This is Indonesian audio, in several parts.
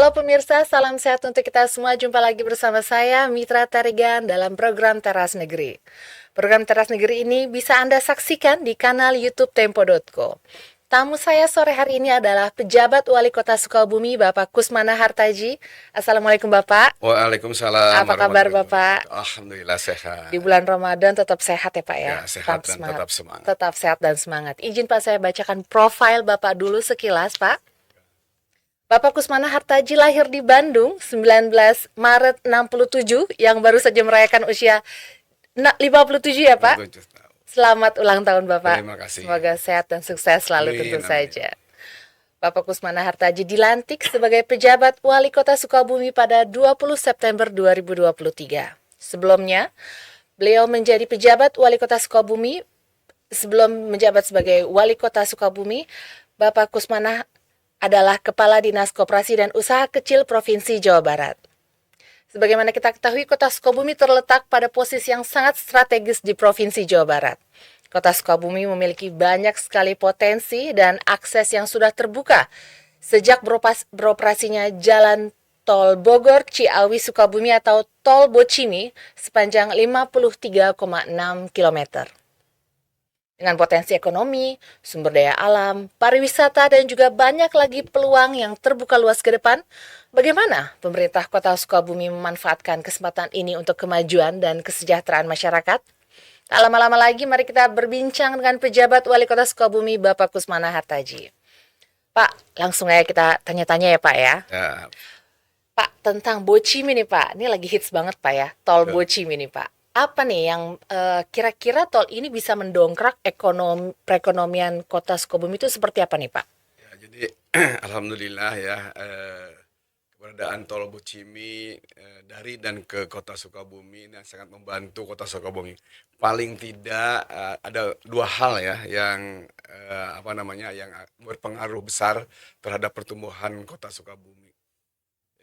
Halo pemirsa, salam sehat untuk kita semua. Jumpa lagi bersama saya, Mitra Tarigan, dalam program Teras Negeri. Program Teras Negeri ini bisa Anda saksikan di kanal YouTube Tempo.co. Tamu saya sore hari ini adalah pejabat Wali Kota Sukabumi, Bapak Kusmana Hartaji. Assalamualaikum Bapak. Waalaikumsalam Apa kabar warahmatullahi Bapak? wabarakatuh. Alhamdulillah Di sehat. bulan Ramadan tetap sehat ya Pak ya? Ya, sehat Tetap dan semangat. tetap semangat. Tetap sehat dan semangat. Izin Pak saya bacakan profil Bapak dulu sekilas Pak. Bapak Kusmana Hartaji lahir di Bandung 19 Maret 67 yang baru saja merayakan usia 57 ya Pak. 27 tahun. Selamat ulang tahun Bapak. Terima kasih. Semoga sehat dan sukses selalu Amin, tentu amin. saja. Bapak Kusmana Hartaji dilantik sebagai pejabat Wali Kota Sukabumi pada 20 September 2023. Sebelumnya, beliau menjadi pejabat Wali Kota Sukabumi. Sebelum menjabat sebagai Wali Kota Sukabumi, Bapak Kusmana adalah Kepala Dinas Koperasi dan Usaha Kecil Provinsi Jawa Barat. Sebagaimana kita ketahui, Kota Sukabumi terletak pada posisi yang sangat strategis di Provinsi Jawa Barat. Kota Sukabumi memiliki banyak sekali potensi dan akses yang sudah terbuka sejak beroperasinya Jalan Tol Bogor Ciawi Sukabumi atau Tol Bocimi sepanjang 53,6 km. Dengan potensi ekonomi, sumber daya alam, pariwisata, dan juga banyak lagi peluang yang terbuka luas ke depan, bagaimana pemerintah Kota Sukabumi memanfaatkan kesempatan ini untuk kemajuan dan kesejahteraan masyarakat? Tak lama-lama lagi, mari kita berbincang dengan pejabat Wali Kota Sukabumi, Bapak Kusmana Hartaji. Pak, langsung aja kita tanya-tanya ya Pak ya. Ya, Pak, tentang Bocimi nih Pak, ini lagi hits banget Pak ya, Tol betul. Bocimi nih Pak. Apa nih yang kira-kira tol ini bisa mendongkrak perekonomian Kota Sukabumi itu seperti apa nih Pak? Ya, jadi alhamdulillah ya, keberadaan Tol Bocimi dari dan ke Kota Sukabumi ini sangat membantu Kota Sukabumi. Paling tidak ada dua hal ya yang yang berpengaruh besar terhadap pertumbuhan Kota Sukabumi.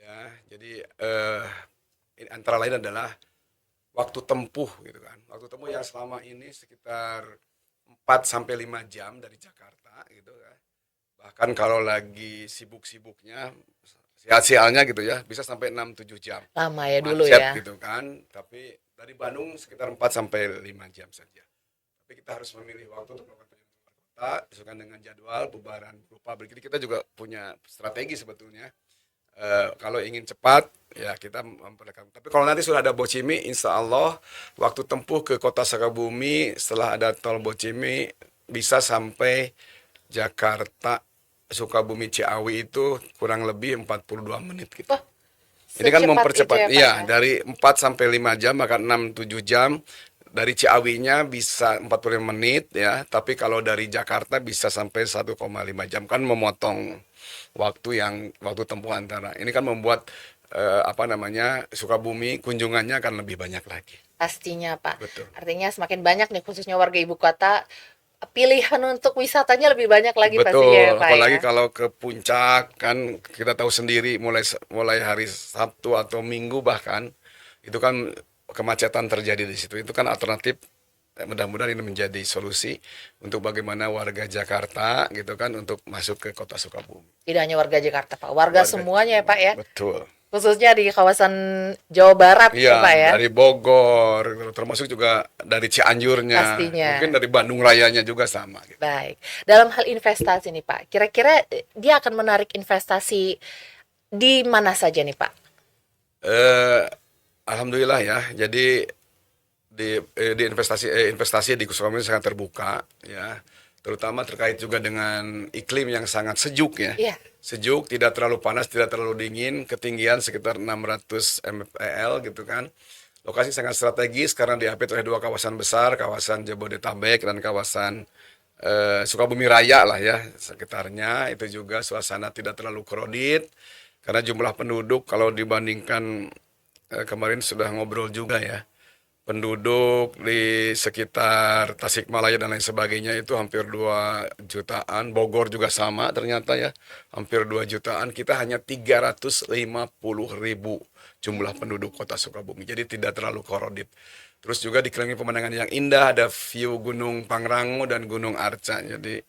Ya, jadi antara lain adalah waktu tempuh gitu kan. Waktu tempuh yang selama ini sekitar 4 sampai 5 jam dari Jakarta gitu kan. Bahkan kalau lagi sibuk-sibuknya sial-sialnya gitu ya, bisa sampai 6-7 jam. Lama ya dulu Macet ya. gitu kan. Tapi dari Bandung sekitar 4 sampai 5 jam saja. Tapi kita harus memilih waktu untuk melakukan perjalanan keluar kota sesuai dengan jadwal bubaran pabrik. Jadi kita juga punya strategi sebetulnya. Kalau ingin cepat ya kita memperlakukan. Tapi kalau nanti sudah ada Bocimi, insya Allah waktu tempuh ke Kota Sukabumi setelah ada tol Bocimi bisa sampai Jakarta Sukabumi Ciawi itu kurang lebih 42 menit gitu. Wah, Ini kan secepat itu mempercepat, ya Pak iya ya. dari 4 sampai 5 jam maka 6-7 jam. Dari Ciawinya bisa 45 menit ya, tapi kalau dari Jakarta bisa sampai 1,5 jam kan memotong waktu tempuh antara. Ini kan membuat Sukabumi kunjungannya akan lebih banyak lagi. Pastinya Pak. Betul. Artinya semakin banyak nih khususnya warga ibu kota, pilihan untuk wisatanya lebih banyak lagi pastinya ya Betul, Pak ya. apalagi kalau ke puncak kan kita tahu sendiri mulai hari Sabtu atau Minggu bahkan itu kan kemacetan terjadi di situ. Itu kan alternatif. Mudah-mudahan ini menjadi solusi untuk bagaimana warga Jakarta gitu kan untuk masuk ke Kota Sukabumi. Tidak hanya warga Jakarta Pak, warga semuanya ya Pak ya. Betul. Khususnya di kawasan Jawa Barat ya Iya, Pak ya. dari Bogor, termasuk juga dari Cianjurnya, Pastinya. mungkin dari Bandung Rayanya juga sama. Gitu. Baik. Dalam hal investasi nih Pak, kira-kira dia akan menarik investasi di mana saja nih Pak? Alhamdulillah ya, jadi di investasi di Sukabumi sangat terbuka ya, terutama terkait juga dengan iklim yang sangat sejuk ya. Iya. Sejuk, tidak terlalu panas, tidak terlalu dingin, ketinggian sekitar 600 mdpl gitu kan. Lokasi sangat strategis karena diapit oleh dua kawasan besar, kawasan Jabodetabek dan kawasan Sukabumi Raya lah ya sekitarnya. Itu juga suasana tidak terlalu krodit karena jumlah penduduk kalau dibandingkan kemarin sudah ngobrol juga ya. Penduduk di sekitar Tasikmalaya dan lain sebagainya itu hampir 2 jutaan. Bogor juga sama ternyata ya, hampir 2 jutaan. Kita hanya 350.000 jumlah penduduk Kota Sukabumi. Jadi tidak terlalu korodit. Terus juga dikelilingi pemandangan yang indah, ada view Gunung Pangrango dan Gunung Arca. Jadi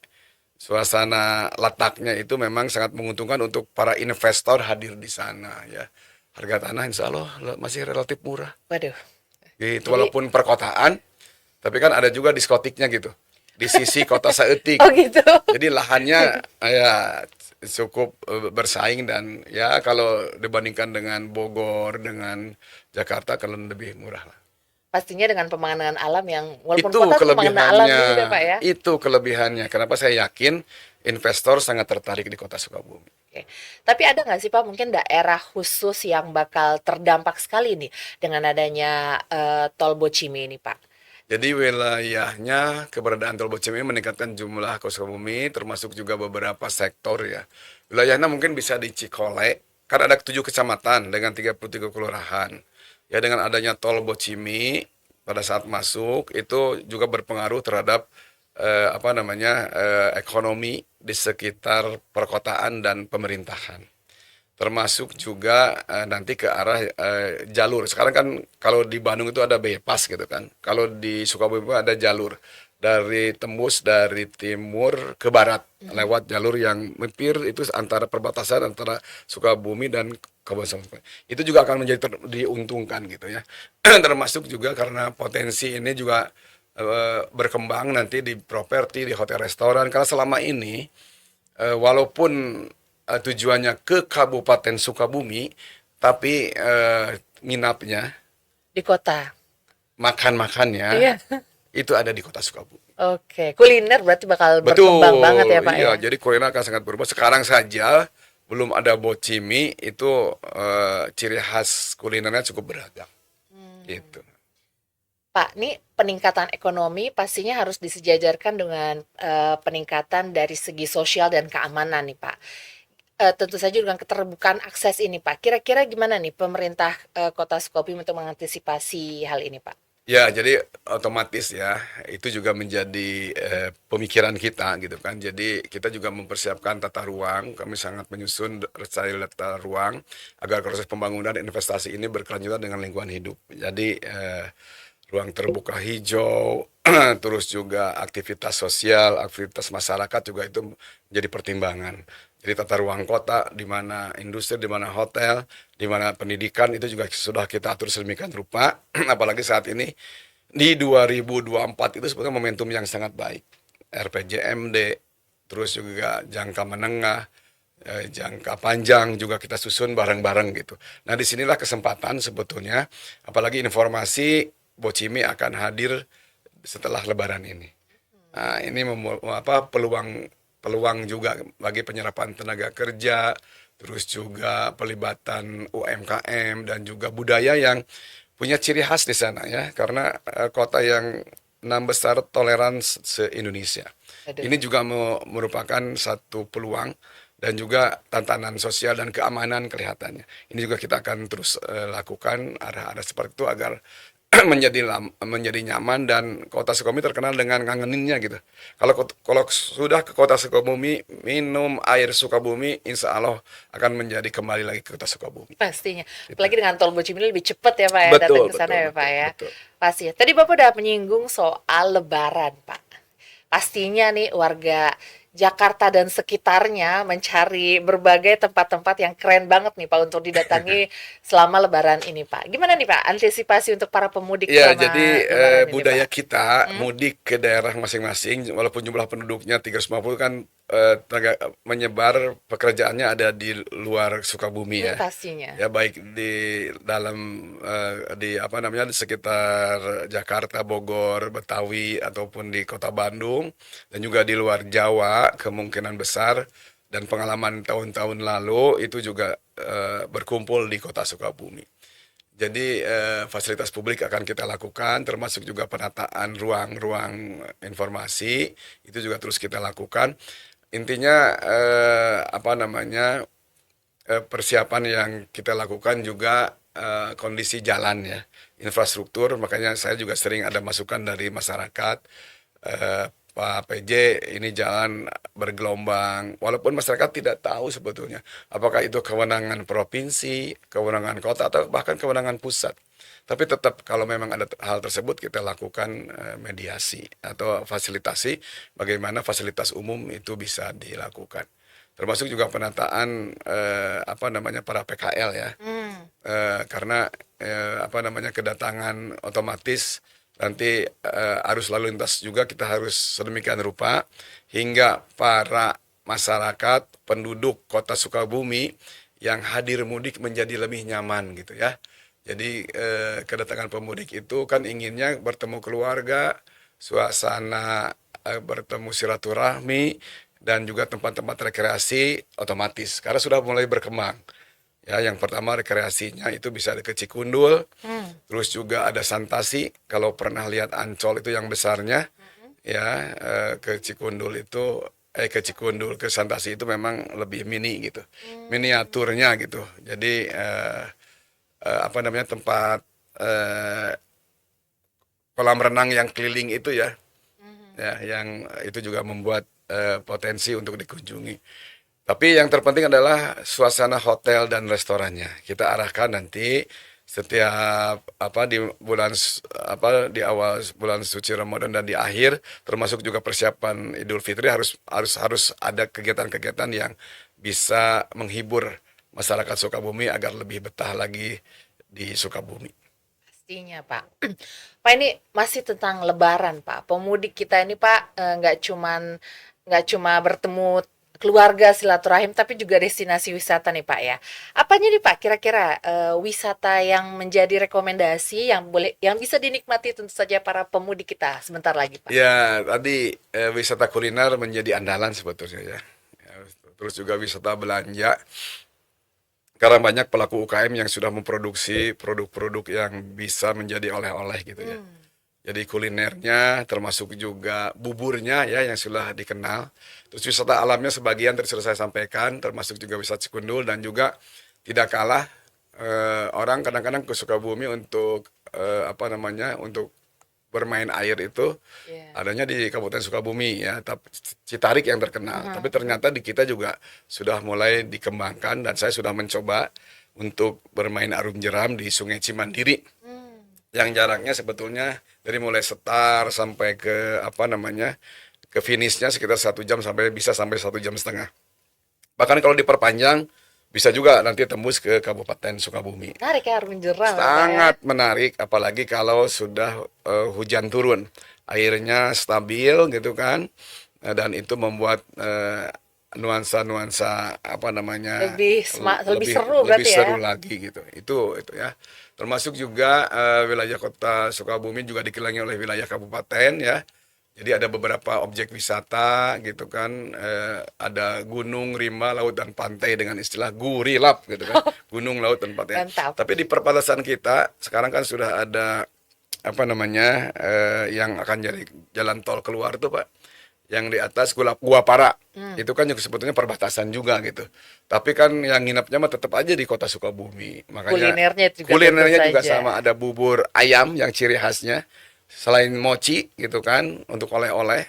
suasana letaknya itu memang sangat menguntungkan untuk para investor hadir di sana ya. Harga tanah insya Allah masih relatif murah. Waduh. Gitu, Jadi, walaupun perkotaan, tapi kan ada juga diskotiknya gitu. Di sisi kota Saeutik. oh gitu. Jadi lahannya ya cukup bersaing dan ya kalau dibandingkan dengan Bogor, dengan Jakarta kalau lebih murah lah. Pastinya dengan pemandangan alam yang walaupun Itu kota tuh pemandangan alam kelebihannya, juga Pak ya. itu kelebihannya. Kenapa saya yakin investor sangat tertarik di kota Sukabumi. Oke. Tapi ada nggak sih Pak mungkin daerah khusus yang bakal terdampak sekali nih dengan adanya tol Bocimi ini Pak? Jadi wilayahnya keberadaan Tol Bocimi meningkatkan jumlah kos Sukabumi termasuk juga beberapa sektor ya. Wilayahnya mungkin bisa di Cikole, kan ada 7 kecamatan dengan 33 kelurahan. Ya dengan adanya Tol Bocimi pada saat masuk itu juga berpengaruh terhadap apa namanya ekonomi di sekitar perkotaan dan pemerintahan termasuk juga nanti ke arah jalur. Sekarang kan kalau di Bandung itu ada bypass gitu kan. Kalau di Sukabumi ada jalur dari tembus dari timur ke barat lewat jalur yang mampir itu antara perbatasan antara Sukabumi dan Kabupaten Sukabumi. Itu juga akan menjadi diuntungkan gitu ya. Termasuk juga karena potensi ini juga berkembang nanti di properti, di hotel restoran karena selama ini walaupun tujuannya ke Kabupaten Sukabumi, tapi nginapnya, Di kota. makan-makannya Iya. itu ada di kota Sukabumi. Oke, kuliner berarti bakal berkembang banget ya Betul, Pak iya. ya. Jadi kuliner akan sangat berubah. Sekarang saja belum ada bocimi itu ciri khas kulinernya cukup beragam. Gitu. Pak, ini peningkatan ekonomi pastinya harus disejajarkan dengan peningkatan dari segi sosial dan keamanan nih Pak. Tentu saja dengan keterbukaan akses ini Pak. Kira-kira gimana nih pemerintah Kota Sukabumi untuk mengantisipasi hal ini Pak? Ya, jadi otomatis ya, itu juga menjadi pemikiran kita gitu kan. Jadi kita juga mempersiapkan tata ruang, kami sangat menyusun tata ruang agar proses pembangunan dan investasi ini berkelanjutan dengan lingkungan hidup. Jadi ruang terbuka hijau, terus juga aktivitas sosial, aktivitas masyarakat juga itu menjadi pertimbangan. Jadi tata ruang kota, di mana industri, di mana hotel, di mana pendidikan itu juga sudah kita atur sedemikian rupa. Apalagi saat ini di 2024 itu sebetulnya momentum yang sangat baik. RPJMD, terus juga jangka menengah, jangka panjang juga kita susun bareng-bareng gitu. Nah disinilah kesempatan sebetulnya, apalagi informasi Bocimi akan hadir setelah Lebaran ini. Nah, ini peluang juga bagi penyerapan tenaga kerja, terus juga pelibatan UMKM dan juga budaya yang punya ciri khas di sana ya, karena kota yang 6 besar toleransi se-Indonesia. Aduh. Ini juga merupakan satu peluang dan juga tantangan sosial dan keamanan kelihatannya. Ini juga kita akan terus lakukan arah-arah seperti itu agar menjadi nyaman dan kota Sukabumi terkenal dengan ngangeninnya gitu. Kalau sudah ke kota Sukabumi minum air Sukabumi, insya Allah akan menjadi kembali lagi ke kota Sukabumi. Pastinya. Gitu. Apalagi dengan tol Bocimi lebih cepat ya Pak ya datang ke sana ya Pak ya. Betul. Pasti. Tadi Bapak udah menyinggung soal Lebaran Pak. Pastinya nih warga Jakarta dan sekitarnya mencari berbagai tempat-tempat yang keren banget nih Pak untuk didatangi selama Lebaran ini Pak. Gimana nih Pak antisipasi untuk para pemudik Ya, selama jadi Lebaran ini budaya Pak? kita mudik ke daerah masing-masing, walaupun jumlah penduduknya 350 kan menyebar pekerjaannya ada di luar Sukabumi ya. Pastinya. Ya baik di dalam di apa namanya di sekitar Jakarta, Bogor, Betawi ataupun di Kota Bandung dan juga di luar Jawa kemungkinan besar dan pengalaman tahun-tahun lalu itu juga berkumpul di Kota Sukabumi. Jadi fasilitas publik akan kita lakukan termasuk juga penataan ruang-ruang informasi itu juga terus kita lakukan. Intinya apa namanya persiapan yang kita lakukan juga kondisi jalan ya, infrastruktur. Makanya saya juga sering ada masukan dari masyarakat, Pak PJ, ini jalan bergelombang. Walaupun masyarakat tidak tahu sebetulnya apakah itu kewenangan provinsi, kewenangan kota, atau bahkan kewenangan pusat. Tapi tetap kalau memang ada hal tersebut kita lakukan mediasi atau fasilitasi bagaimana fasilitas umum itu bisa dilakukan. Termasuk juga penataan apa namanya para PKL ya. Karena apa namanya kedatangan otomatis nanti arus lalu lintas juga kita harus sedemikian rupa hingga para masyarakat penduduk Kota Sukabumi yang hadir mudik menjadi lebih nyaman gitu ya. Jadi kedatangan pemudik itu kan inginnya bertemu keluarga, suasana bertemu silaturahmi dan juga tempat-tempat rekreasi otomatis karena sudah mulai berkembang. Ya, yang pertama rekreasinya itu bisa ke Cikundul, terus juga ada Santasi. Kalau pernah lihat Ancol itu yang besarnya, ya ke Cikundul itu, ke Cikundul ke Santasi itu memang lebih mini gitu, miniaturnya gitu. Jadi apa namanya tempat kolam renang yang keliling itu ya, ya yang itu juga membuat potensi untuk dikunjungi. Tapi yang terpenting adalah suasana hotel dan restorannya. Kita arahkan nanti setiap apa di bulan apa di awal bulan suci Ramadan dan di akhir, termasuk juga persiapan Idul Fitri harus ada kegiatan-kegiatan yang bisa menghibur masyarakat Sukabumi agar lebih betah lagi di Sukabumi. Pastinya, Pak. Pak, ini masih tentang Lebaran, Pak. Pemudik kita ini, Pak, nggak cuma bertemu keluarga silaturahim, tapi juga destinasi wisata nih, Pak ya. Apanya nih, Pak? Kira-kira wisata yang menjadi rekomendasi yang bisa dinikmati tentu saja para pemudik kita sebentar lagi, Pak. Ya, tadi wisata kuliner menjadi andalan sebetulnya ya. Ya, terus juga wisata belanja. Karena banyak pelaku UKM yang sudah memproduksi produk-produk yang bisa menjadi oleh-oleh gitu ya. Jadi kulinernya termasuk juga buburnya ya yang sudah dikenal. Terus wisata alamnya sebagian tadi sudah saya sampaikan, termasuk juga wisata Cikundul dan juga tidak kalah orang kadang-kadang ke Sukabumi untuk apa namanya untuk bermain air itu Iya. adanya di Kabupaten Sukabumi ya, tapi Citarik yang terkenal. Tapi ternyata di kita juga sudah mulai dikembangkan dan saya sudah mencoba untuk bermain arum jeram di Sungai Cimandiri yang jaraknya sebetulnya dari mulai setar sampai ke apa namanya ke finishnya sekitar 1 jam sampai 1,5 jam. Bahkan kalau diperpanjang bisa juga nanti tembus ke Kabupaten Sukabumi. Menarik ya, harus menjeram ya, Pak ya. Sangat menarik, apalagi kalau sudah hujan turun, airnya stabil gitu kan, dan itu membuat nuansa-nuansa apa namanya Lebih seru lebih berarti ya. seru lagi gitu. Itu ya. Termasuk juga wilayah kota Sukabumi juga dikelilingi oleh wilayah kabupaten ya. Jadi ada beberapa objek wisata gitu kan, ada gunung, rimba, laut dan pantai dengan istilah gurilap gitu kan, gunung, laut dan pantai. Mantap. Tapi di perbatasan kita sekarang kan sudah ada apa namanya yang akan jadi jalan tol keluar tuh Pak, yang di atas Gua Para, itu kan juga sebetulnya perbatasan juga gitu. Tapi kan yang nginepnya mah tetap aja di kota Sukabumi. Makanya Kulinernya juga saja. sama, ada bubur ayam yang ciri khasnya selain mochi gitu kan untuk oleh-oleh,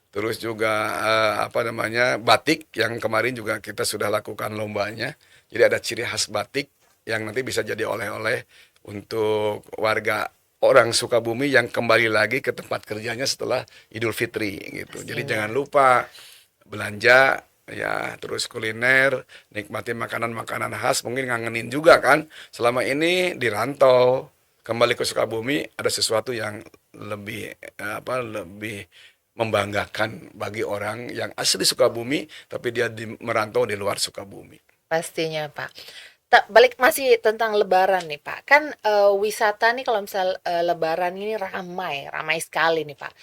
terus juga apa namanya batik yang kemarin juga kita sudah lakukan lombanya, jadi ada ciri khas batik yang nanti bisa jadi oleh-oleh untuk warga orang Sukabumi yang kembali lagi ke tempat kerjanya setelah Idul Fitri gitu. Jadi Pastinya. jangan lupa belanja ya, terus kuliner, nikmati makanan-makanan khas, mungkin ngangenin juga kan selama ini di rantau, kembali ke Sukabumi ada sesuatu yang lebih lebih membanggakan bagi orang yang asli Sukabumi tapi dia merantau di luar Sukabumi. Pastinya, Pak. Balik masih tentang Lebaran nih, Pak. Kan wisata nih kalau misal Lebaran ini ramai, ramai sekali nih, Pak.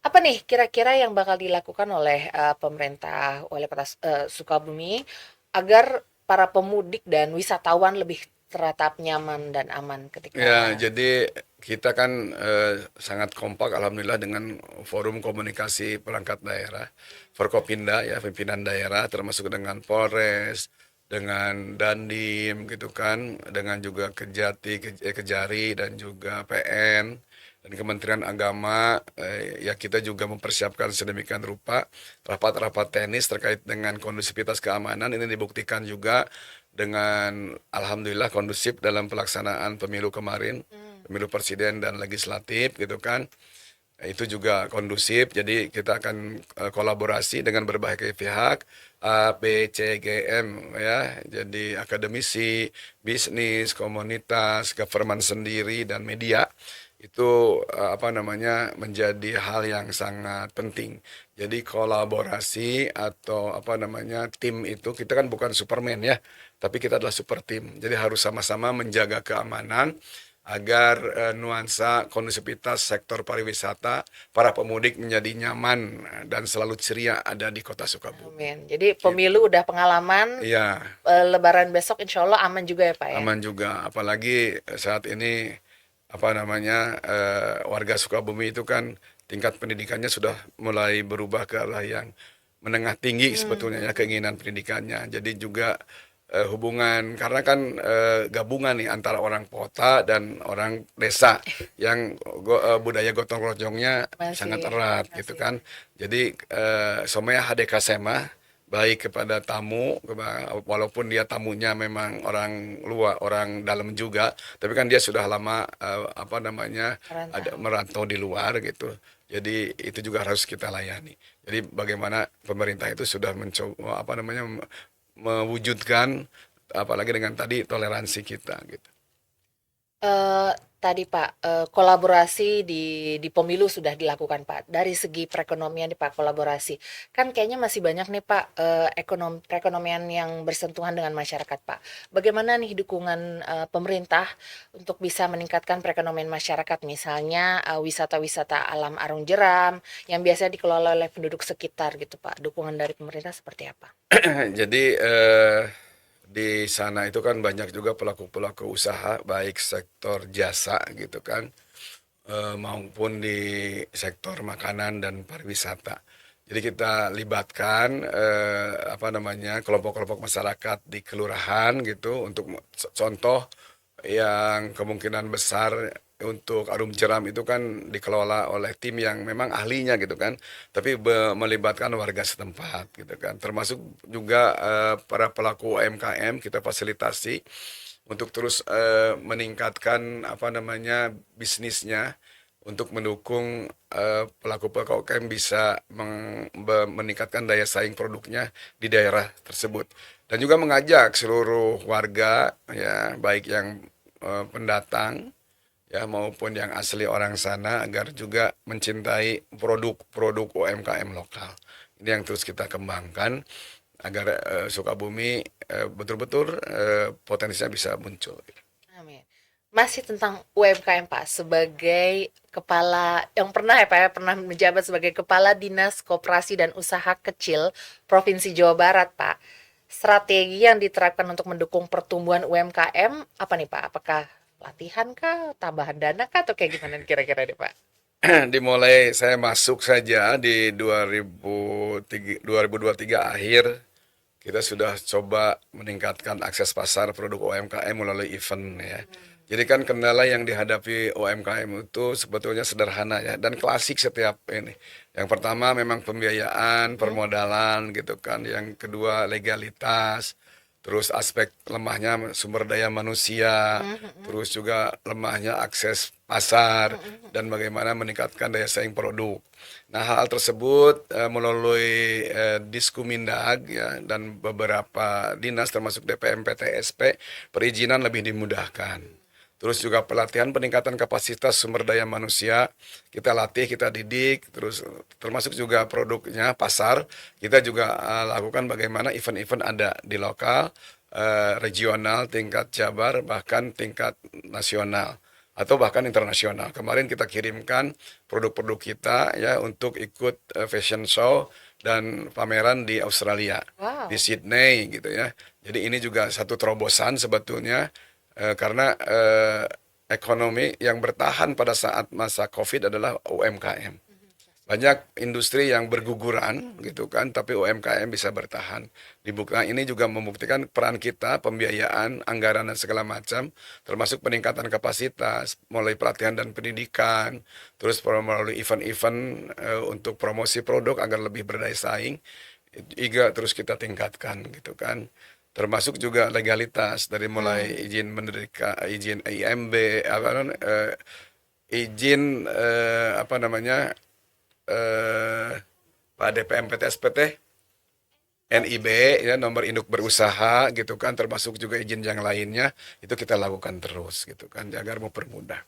Apa nih kira-kira yang bakal dilakukan oleh pemerintah Wali Kota Sukabumi agar para pemudik dan wisatawan lebih tetap nyaman dan aman Ya, ketika jadi kita kan sangat kompak alhamdulillah dengan forum komunikasi perangkat daerah, Forkopimda ya, pimpinan daerah termasuk dengan Polres, dengan Dandim gitu kan, dengan juga Kejati, Kejari dan juga PN dan Kementerian Agama, ya kita juga mempersiapkan sedemikian rupa rapat-rapat teknis terkait dengan kondusivitas keamanan. Ini dibuktikan juga dengan alhamdulillah kondusif dalam pelaksanaan pemilu kemarin, pemilu presiden dan legislatif gitu kan. Itu juga kondusif, jadi kita akan kolaborasi dengan berbagai pihak, A, B, C, G, M ya. Jadi akademisi, bisnis, komunitas, government sendiri dan media itu menjadi hal yang sangat penting. Jadi kolaborasi atau tim itu kita kan bukan Superman ya, tapi kita adalah super tim. Jadi harus sama-sama menjaga keamanan agar nuansa kondusivitas sektor pariwisata para pemudik menjadi nyaman dan selalu ceria ada di Kota Sukabumi. Amin. Jadi Gitu. pemilu udah pengalaman, Iya, Lebaran besok insya Allah aman juga ya Pak ya. aman juga. Apalagi saat ini warga Sukabumi itu kan tingkat pendidikannya sudah mulai berubah ke arah yang menengah tinggi sebetulnya ya keinginan pendidikannya. Jadi juga hubungan karena kan gabungan nih antara orang kota dan orang desa yang budaya gotong royongnya sangat erat gitu kan. Jadi somaya HDK Sema baik kepada tamu walaupun dia tamunya memang orang luar, orang dalam juga, tapi kan dia sudah lama merantau di luar gitu. Jadi itu juga harus kita layani. Jadi bagaimana pemerintah itu sudah mencoba mewujudkan apalagi dengan tadi toleransi kita gitu. Tadi Pak, kolaborasi di pemilu sudah dilakukan Pak. Dari segi perekonomian nih Pak, kolaborasi. Kan kayaknya masih banyak nih Pak, perekonomian yang bersentuhan dengan masyarakat Pak. Bagaimana nih dukungan pemerintah untuk bisa meningkatkan perekonomian masyarakat, misalnya wisata-wisata alam Arung Jeram yang biasa dikelola oleh penduduk sekitar gitu Pak. Dukungan dari pemerintah seperti apa? Jadi di sana itu kan banyak juga pelaku-pelaku usaha baik sektor jasa gitu kan maupun di sektor makanan dan pariwisata. Jadi kita libatkan kelompok-kelompok masyarakat di kelurahan gitu untuk contoh yang kemungkinan besar untuk Arum Jeram itu kan dikelola oleh tim yang memang ahlinya gitu kan, tapi melibatkan warga setempat gitu kan, termasuk juga para pelaku UMKM kita fasilitasi untuk terus meningkatkan bisnisnya untuk mendukung pelaku-pelaku UMKM bisa meningkatkan daya saing produknya di daerah tersebut dan juga mengajak seluruh warga ya baik yang pendatang ya maupun yang asli orang sana agar juga mencintai produk-produk UMKM lokal. Ini yang terus kita kembangkan agar Sukabumi betul-betul potensinya bisa muncul. Amin. Masih tentang UMKM Pak, sebagai kepala yang pernah ya Pak ya, pernah menjabat sebagai Kepala Dinas Koperasi dan Usaha Kecil Provinsi Jawa Barat Pak. Strategi yang diterapkan untuk mendukung pertumbuhan UMKM apa nih Pak? Apakah latihan kah, tambahan dana kah, atau kayak gimana kira-kira deh Pak? Dimulai saya masuk saja di 2023 akhir kita sudah coba meningkatkan akses pasar produk UMKM melalui event ya. Jadi kan kendala yang dihadapi UMKM itu sebetulnya sederhana ya dan klasik setiap ini. Yang pertama memang pembiayaan, permodalan gitu kan. Yang kedua legalitas, terus aspek lemahnya sumber daya manusia, terus juga lemahnya akses pasar dan bagaimana meningkatkan daya saing produk. Nah, hal tersebut melalui Diskumindag ya dan beberapa dinas termasuk DPM PTSP perizinan lebih dimudahkan. Terus juga pelatihan peningkatan kapasitas sumber daya manusia, kita latih, kita didik, terus termasuk juga produknya, pasar, kita juga lakukan bagaimana event-event ada di lokal, regional, tingkat Jabar, bahkan tingkat nasional atau bahkan internasional. Kemarin kita kirimkan produk-produk kita ya untuk ikut fashion show dan pameran di Australia, di Sydney gitu ya. Jadi ini juga satu terobosan sebetulnya karena ekonomi yang bertahan pada saat masa COVID adalah UMKM. Banyak industri yang berguguran gitu kan, tapi UMKM bisa bertahan. Nah, ini juga membuktikan peran kita, pembiayaan, anggaran dan segala macam, termasuk peningkatan kapasitas, mulai pelatihan dan pendidikan, terus melalui event-event untuk promosi produk agar lebih berdaya saing, juga terus kita tingkatkan gitu kan. Termasuk juga legalitas dari mulai izin mendirikan, izin IMB, izin apa namanya Pak DPM PTSPT, NIB ya, nomor induk berusaha gitu kan, termasuk juga izin yang lainnya itu kita lakukan terus gitu kan agar mempermudah.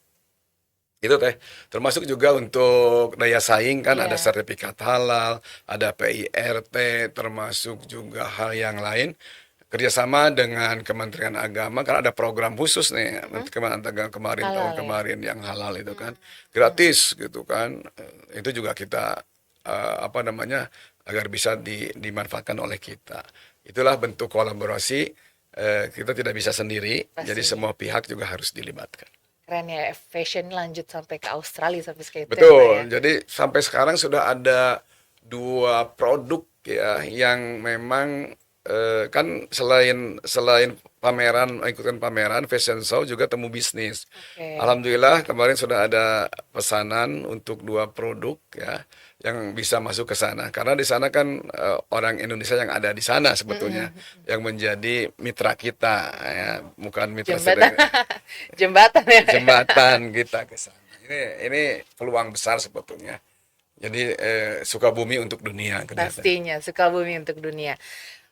Itu teh termasuk juga untuk daya saing kan ada Iya. sertifikat halal, ada PIRT, termasuk juga hal yang lain kerjasama dengan Kementerian Agama kan ada program khusus nih Kementerian Agama kemarin tahun Halal ya. kemarin yang halal itu kan gratis gitu kan. Itu juga kita apa namanya agar bisa dimanfaatkan oleh kita. Itulah bentuk kolaborasi, kita tidak bisa sendiri, jadi Pastinya. semua pihak juga harus dilibatkan. Keren ya, fashion lanjut sampai ke Australia sampai segitu ya Pak ya. Betul. Jadi sampai sekarang sudah ada 2 produk ya yang memang kan selain selain pameran ikutkan pameran fashion show juga temu bisnis. Oke. Alhamdulillah kemarin sudah ada pesanan untuk 2 produk ya yang bisa masuk ke sana. Karena di sana kan orang Indonesia yang ada di sana sebetulnya yang menjadi mitra kita ya, bukan mitra Jembatan. sedang Jembatan ya. jembatan kita ke sana. Ini peluang besar sebetulnya. Jadi Sukabumi untuk dunia kelihatan. Pastinya, Sukabumi untuk dunia.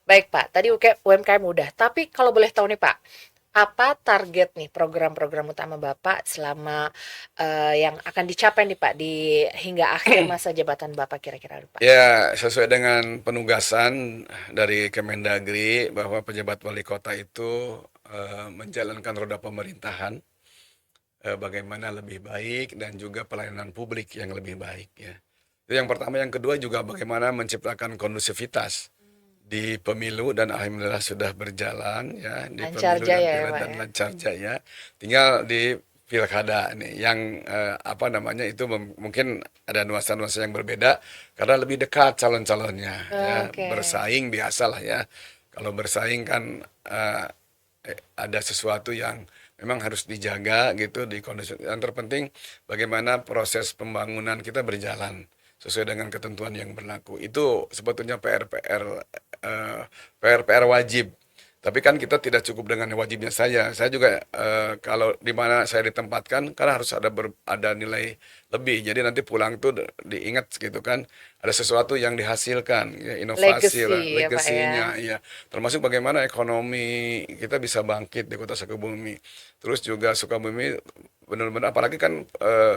Baik Pak, tadi UMKM udah. Tapi kalau boleh tahu nih Pak, apa target nih program-program utama Bapak selama yang akan dicapai nih Pak di hingga akhir masa jabatan Bapak kira-kira Pak? Ya, sesuai dengan penugasan dari Kemendagri bahwa pejabat wali kota itu menjalankan roda pemerintahan bagaimana lebih baik dan juga pelayanan publik yang lebih baik ya. Itu yang pertama, yang kedua juga bagaimana menciptakan kondusivitas di pemilu dan alhamdulillah sudah berjalan ya di Lancar pemilu dan jaya ya pilkada Pak dan ya. lancar jaya. Tinggal di pilkada nih yang apa namanya itu mungkin ada nuansa-nuansa yang berbeda karena lebih dekat calon-calonnya ya Oke. bersaing biasalah ya. Kalau bersaing kan ada sesuatu yang memang harus dijaga gitu di kondisi yang terpenting bagaimana proses pembangunan kita berjalan sesuai dengan ketentuan yang berlaku. Itu sebetulnya PR wajib. Tapi kan kita tidak cukup dengan wajibnya saya. Saya juga kalau di mana saya ditempatkan kan harus ada nilai lebih. Jadi nanti pulang tuh diingat gitu kan ada sesuatu yang dihasilkan, ya, inovasi lah, Legacy ya Pak ya. legasinya, ya. Termasuk bagaimana ekonomi kita bisa bangkit di Kota Sukabumi. Terus juga Sukabumi benar-benar apalagi kan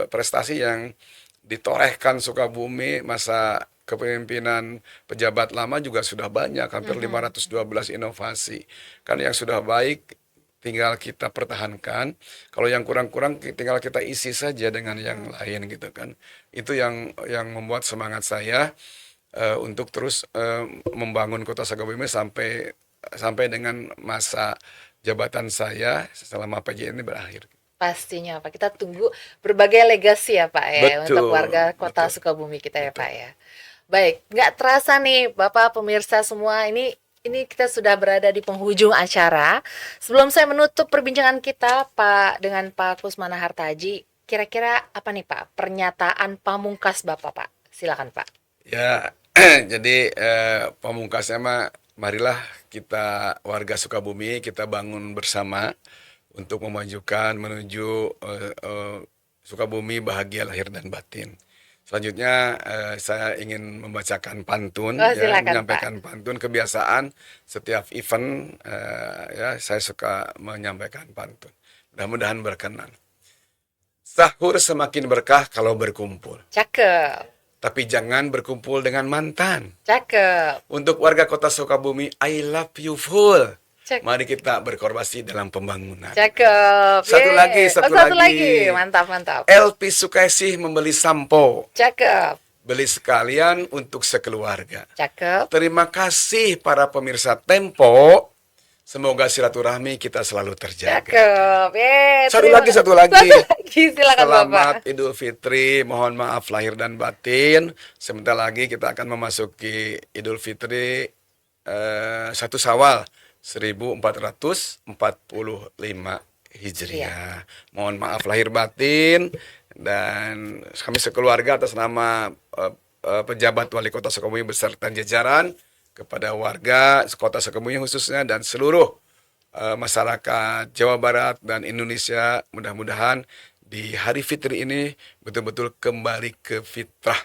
prestasi yang ditorehkan Sukabumi masa kepemimpinan pejabat lama juga sudah banyak, hampir 512 inovasi. Kan yang sudah baik tinggal kita pertahankan, kalau yang kurang-kurang tinggal kita isi saja dengan yang lain gitu kan. Itu yang membuat semangat saya untuk terus membangun Kota Sukabumi sampai dengan masa jabatan saya selama PJ ini berakhir. Pastinya Pak, kita tunggu berbagai legasi ya Pak ya untuk Betul, warga Kota betul, Sukabumi kita ya betul. Pak ya. Baik, nggak terasa nih Bapak pemirsa semua, ini kita sudah berada di penghujung acara. Sebelum saya menutup perbincangan kita Pak dengan Pak Kusmana Hartaji, kira-kira apa nih Pak pernyataan pamungkas Bapak Pak? Silakan Pak. Ya, jadi pamungkasnya mah marilah kita warga Sukabumi kita bangun bersama untuk memajukan menuju Sukabumi bahagia lahir dan batin. Selanjutnya saya ingin membacakan pantun Oh, ya, silakan Pak. menyampaikan pantun kebiasaan setiap event ya saya suka menyampaikan pantun. Mudah-mudahan berkenan. Sahur semakin berkah kalau berkumpul, Cakep, tapi jangan berkumpul dengan mantan. cakep, Untuk warga Kota Sukabumi, I love you full. cakep. Mari kita berkorbasi dalam pembangunan. Cakep. Satu Yeay. lagi, Oh, satu satu lagi. lagi. Mantap, mantap. LP Sukaisih membeli sampo. Cakep. Beli sekalian untuk sekeluarga. Cakep. Terima kasih para pemirsa Tempo semoga silaturahmi kita selalu terjaga. Cakep. Satu lagi. Silakan Bapak. Selamat Idul Fitri, mohon maaf lahir dan batin. Sebentar lagi kita akan memasuki Idul Fitri 1 Syawal 1445 Hijriah. Mohon maaf lahir batin, dan kami sekeluarga atas nama pejabat Wali Kota Sukabumi beserta jajaran kepada warga Kota Sukabumi khususnya dan seluruh masyarakat Jawa Barat dan Indonesia, mudah-mudahan di hari Fitri ini betul-betul kembali ke fitrah,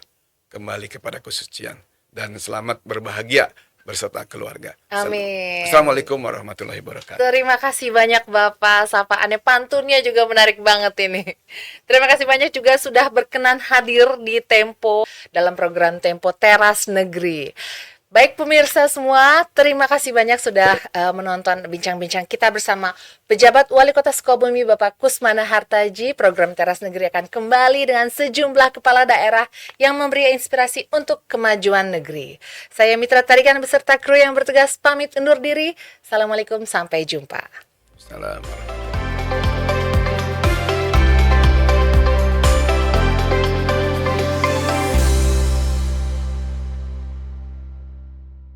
kembali kepada kesucian, dan selamat berbahagia berserta keluarga. Amin. Assalamualaikum warahmatullahi wabarakatuh. Terima kasih banyak Bapak, sapaannya pantunnya juga menarik banget ini. Terima kasih banyak juga sudah berkenan hadir di Tempo dalam program Tempo Teras Negeri. Baik pemirsa semua, terima kasih banyak sudah menonton bincang-bincang kita bersama pejabat Wali Kota Sukabumi Bapak Kusmana Hartaji. Program Teras Negeri akan kembali dengan sejumlah kepala daerah yang memberi inspirasi untuk kemajuan negeri. Saya Mitra Tarikan beserta kru yang bertugas pamit undur diri. Assalamualaikum, sampai jumpa. Assalamualaikum.